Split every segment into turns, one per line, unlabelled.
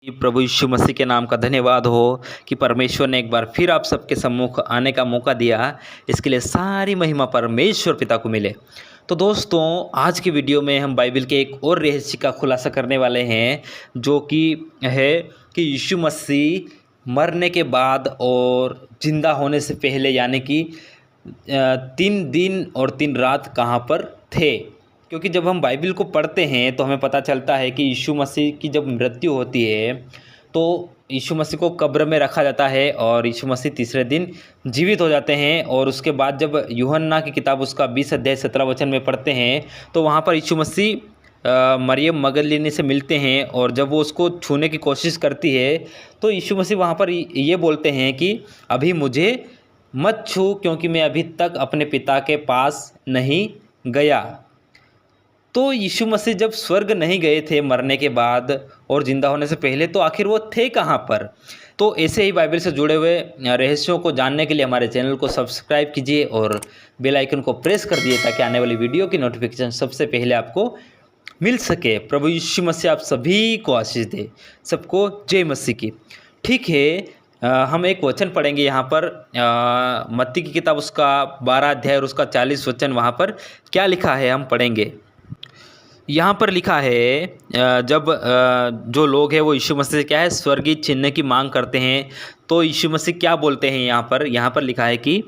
प्रभु यीशु मसीह के नाम का धन्यवाद हो कि परमेश्वर ने एक बार फिर आप सबके सम्मुख आने का मौका दिया। इसके लिए सारी महिमा परमेश्वर पिता को मिले। तो दोस्तों, आज की वीडियो में हम बाइबल के एक और रहस्य का खुलासा करने वाले हैं, जो कि है कि यीशु मसीह मरने के बाद और जिंदा होने से पहले यानी कि 3 दिन और 3 रात कहाँ पर थे। क्योंकि जब हम बाइबल को पढ़ते हैं तो हमें पता चलता है कि यीशु मसीह की जब मृत्यु होती है तो यीशु मसीह को कब्र में रखा जाता है और यीशु मसीह तीसरे दिन जीवित हो जाते हैं। और उसके बाद जब यूहन्ना की किताब उसका 20 अध्याय 17 वचन में पढ़ते हैं तो वहाँ पर यीशु मसीह मरियम मगदलीनी से मिलते हैं और जब वो उसको छूने की कोशिश करती है तो यीशु मसीह वहाँ पर ये बोलते हैं कि अभी मुझे मत छू, क्योंकि मैं अभी तक अपने पिता के पास नहीं गया। तो यीशु मसीह जब स्वर्ग नहीं गए थे मरने के बाद और ज़िंदा होने से पहले, तो आखिर वो थे कहाँ पर? तो ऐसे ही बाइबल से जुड़े हुए रहस्यों को जानने के लिए हमारे चैनल को सब्सक्राइब कीजिए और बेल आइकन को प्रेस कर दिए ताकि आने वाली वीडियो की नोटिफिकेशन सबसे पहले आपको मिल सके। प्रभु यीशु मसीह आप सभी को आशीष दे। सबको जय मसीह की। ठीक है, हम एक वचन पढ़ेंगे यहाँ पर मत्ती की किताब उसका 12 अध्याय और उसका 40 वचन। वहाँ पर क्या लिखा है हम पढ़ेंगे। यहाँ पर लिखा है, जब जो लोग हैं वो यीशु मसीह से क्या है स्वर्गीय चिन्ह की मांग करते हैं, तो यीशु मसीह क्या बोलते हैं यहाँ पर लिखा है कि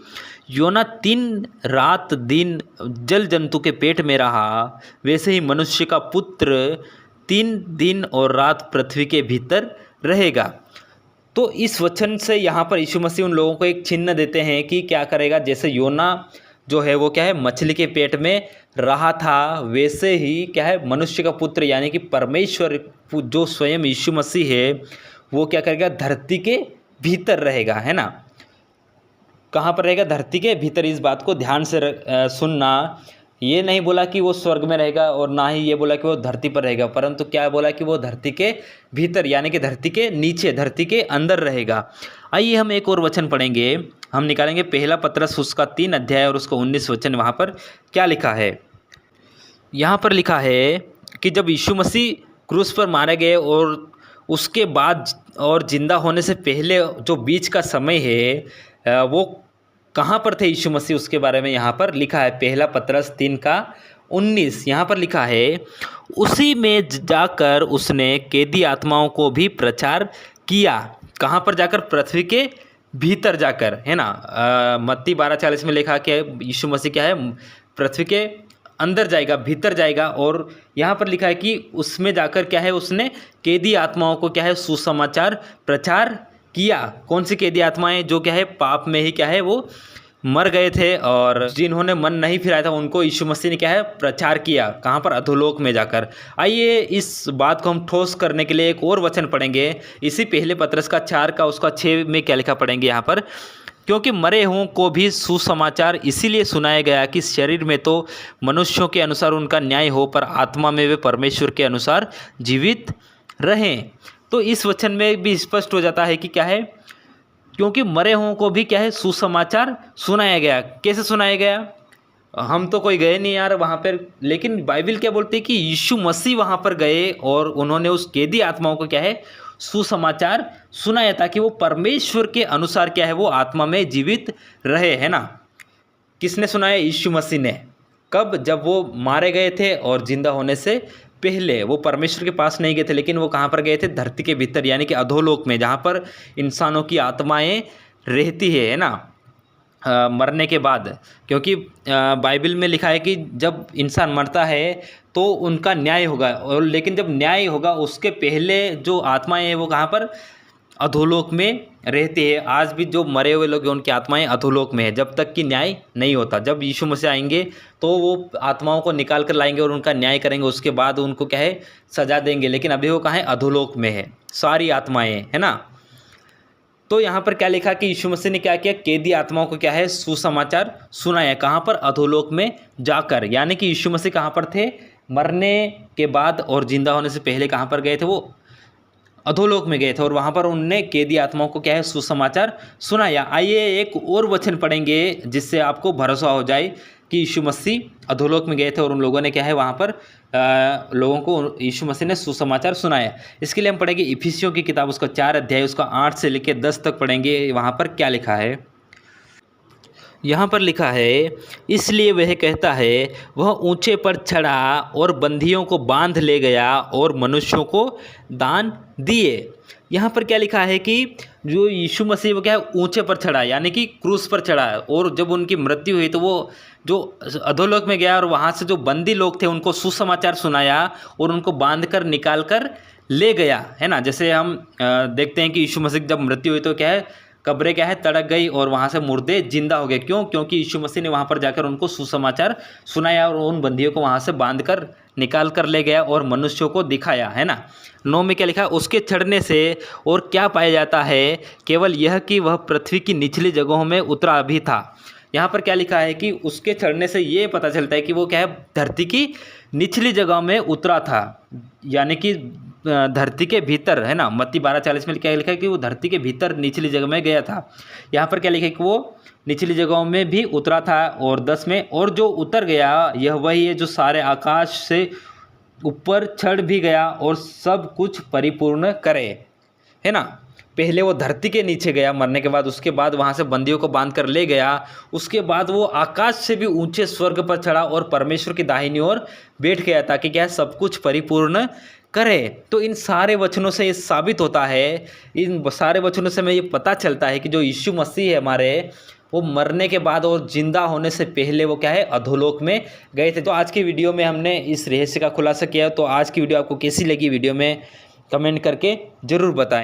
योना 3 रात दिन जल जंतु के पेट में रहा, वैसे ही मनुष्य का पुत्र 3 दिन और रात पृथ्वी के भीतर रहेगा। तो इस वचन से यहाँ पर यीशु मसीह उन लोगों को एक चिन्ह देते हैं कि क्या करेगा। जैसे योना जो है वो क्या है मछली के पेट में रहा था, वैसे ही क्या है मनुष्य का पुत्र यानी कि परमेश्वर जो स्वयं यीशु मसीह है वो क्या करेगा धरती के भीतर रहेगा, है ना। कहाँ पर रहेगा? धरती के भीतर। इस बात को ध्यान से सुनना। ये नहीं बोला कि वो स्वर्ग में रहेगा और ना ही ये बोला कि वो धरती पर रहेगा, परंतु क्या बोला कि वो धरती के भीतर यानी कि धरती के नीचे, धरती के अंदर रहेगा। आइए हम एक और वचन पढ़ेंगे। हम निकालेंगे पहला पत्रस उसका 3 अध्याय और उसका 19 वचन। वहाँ पर क्या लिखा है? यहाँ पर लिखा है कि जब यीशु मसीह क्रूस पर मारे गए और उसके बाद और जिंदा होने से पहले जो बीच का समय है वो कहाँ पर थे यीशु मसीह, उसके बारे में यहाँ पर लिखा है। पहला पत्रस 3 का 19 यहाँ पर लिखा है, उसी में जाकर उसने कैदी आत्माओं को भी प्रचार किया। कहाँ पर जाकर? पृथ्वी के भीतर जाकर, है ना। मत्ती 12:40 में लिखा कि यीशु मसीह क्या है पृथ्वी के अंदर जाएगा, भीतर जाएगा। और यहाँ पर लिखा है कि उसमें जाकर क्या है उसने कैदी आत्माओं को क्या है सुसमाचार प्रचार किया। कौन सी कैदी आत्माएं? जो क्या है पाप में ही क्या है वो मर गए थे और जिन्होंने मन नहीं फिराया था उनको यीशु मसीह ने क्या है प्रचार किया। कहाँ पर? अधोलोक में जाकर। आइए इस बात को हम ठोस करने के लिए एक और वचन पढ़ेंगे। इसी पहले पत्रस का 4 का उसका 6 में क्या लिखा पढ़ेंगे यहाँ पर, क्योंकि मरे हुओं को भी सुसमाचार इसीलिए सुनाया गया कि शरीर में तो मनुष्यों के अनुसार उनका न्याय हो, पर आत्मा में वे परमेश्वर के अनुसार जीवित रहें। तो इस वचन में भी स्पष्ट हो जाता है कि क्या है, क्योंकि मरे हुओं को भी क्या है सुसमाचार सुनाया गया। कैसे सुनाया गया? हम तो कोई गए नहीं यार वहाँ पर, लेकिन बाइबल क्या बोलती है कि यीशु मसीह वहाँ पर गए और उन्होंने उस कैदी आत्माओं को क्या है सुसमाचार सुनाया ताकि वो परमेश्वर के अनुसार क्या है वो आत्मा में जीवित रहे, है ना। किसने सुनाया? यीशु मसीह ने। कब? जब वो मारे गए थे और जिंदा होने से पहले। वो परमेश्वर के पास नहीं गए थे, लेकिन वो कहाँ पर गए थे? धरती के भीतर यानी कि अधोलोक में, जहाँ पर इंसानों की आत्माएं रहती है ना मरने के बाद। क्योंकि बाइबल में लिखा है कि जब इंसान मरता है तो उनका न्याय होगा, और लेकिन जब न्याय होगा उसके पहले जो आत्माएं हैं वो कहाँ पर? अधोलोक में रहती है। आज भी जो मरे हुए लोग हैं उनकी आत्माएं अधोलोक में है जब तक कि न्याय नहीं होता। जब यीशु मसीह आएंगे तो वो आत्माओं को निकाल कर लाएंगे और उनका न्याय करेंगे, उसके बाद उनको क्या है सजा देंगे। लेकिन अभी वो कहाँ है? अधोलोक में है सारी आत्माएं, है ना। तो यहाँ पर क्या लिखा कि यीशु मसीह ने क्या किया? कैदी आत्माओं को क्या है सुसमाचार सुनाया। कहाँ पर? अधोलोक में जाकर। यानी कि यीशु मसीह कहाँ पर थे? मरने के बाद और जिंदा होने से पहले कहाँ पर गए थे? वो अधोलोक में गए थे और वहाँ पर उनने कैदी आत्माओं को क्या है सुसमाचार सुनाया। आइए एक और वचन पढ़ेंगे जिससे आपको भरोसा हो जाए। कि यीशु मसीह अधोलोक में गए थे और उन लोगों ने क्या है वहाँ पर लोगों को यीशु मसीह ने सुसमाचार सुनाया। इसके लिए हम पढ़ेंगे इफिसियों की किताब उसका 4 अध्याय उसका 8 से लेकर 10 तक पढ़ेंगे। वहाँ पर क्या लिखा है, यहाँ पर लिखा है, इसलिए वह कहता है, वह ऊंचे पर चढ़ा और बंदियों को बांध ले गया और मनुष्यों को दान दिए। यहाँ पर क्या लिखा है कि जो यीशु मसीह वो क्या है ऊंचे पर चढ़ा, यानी कि क्रूस पर चढ़ा, और जब उनकी मृत्यु हुई तो वो जो अधोलोक में गया और वहाँ से जो बंदी लोग थे उनको सुसमाचार सुनाया और उनको बांध कर निकाल कर ले गया, है ना। जैसे हम देखते हैं कि यीशु मसीह जब मृत्यु हुई तो क्या है कब्रें क्या है तड़क गई और वहाँ से मुर्दे जिंदा हो गए। क्यों? क्योंकि यीशु मसीह ने वहाँ पर जाकर उनको सुसमाचार सुनाया और उन बंदियों को वहाँ से बांध कर निकाल कर ले गया और मनुष्यों को दिखाया, है ना। 9 में क्या लिखा है, उसके चढ़ने से और क्या पाया जाता है, केवल यह कि वह पृथ्वी की निचली जगहों में उतरा भी था। यहाँ पर क्या लिखा है कि उसके चढ़ने से ये पता चलता है कि वो क्या है धरती की निचली जगह में उतरा था, यानी कि धरती के भीतर, है ना। मत्ती 12:40 में क्या लिखा है कि वो धरती के भीतर निचली जगह में गया था। यहाँ पर क्या लिखा है कि वो निचली जगहों में भी उतरा था। और 10 में, और जो उतर गया यह वही है जो सारे आकाश से ऊपर चढ़ भी गया और सब कुछ परिपूर्ण करे, है ना। पहले वो धरती के नीचे गया मरने के बाद, उसके बाद वहाँ से बंदियों को बांध कर ले गया, उसके बाद वो आकाश से भी ऊंचे स्वर्ग पर चढ़ा और परमेश्वर की दाहिनी ओर बैठ गया ताकि क्या सब कुछ परिपूर्ण करे। तो इन सारे वचनों से ये साबित होता है, इन सारे वचनों से हमें ये पता चलता है कि जो यीशु मसीह है हमारे, वो मरने के बाद और जिंदा होने से पहले वो क्या है अधोलोक में गए थे। तो आज की वीडियो में हमने इस रहस्य का खुलासा किया। तो आज की वीडियो आपको कैसी लगी, वीडियो में कमेंट करके ज़रूर बताएं।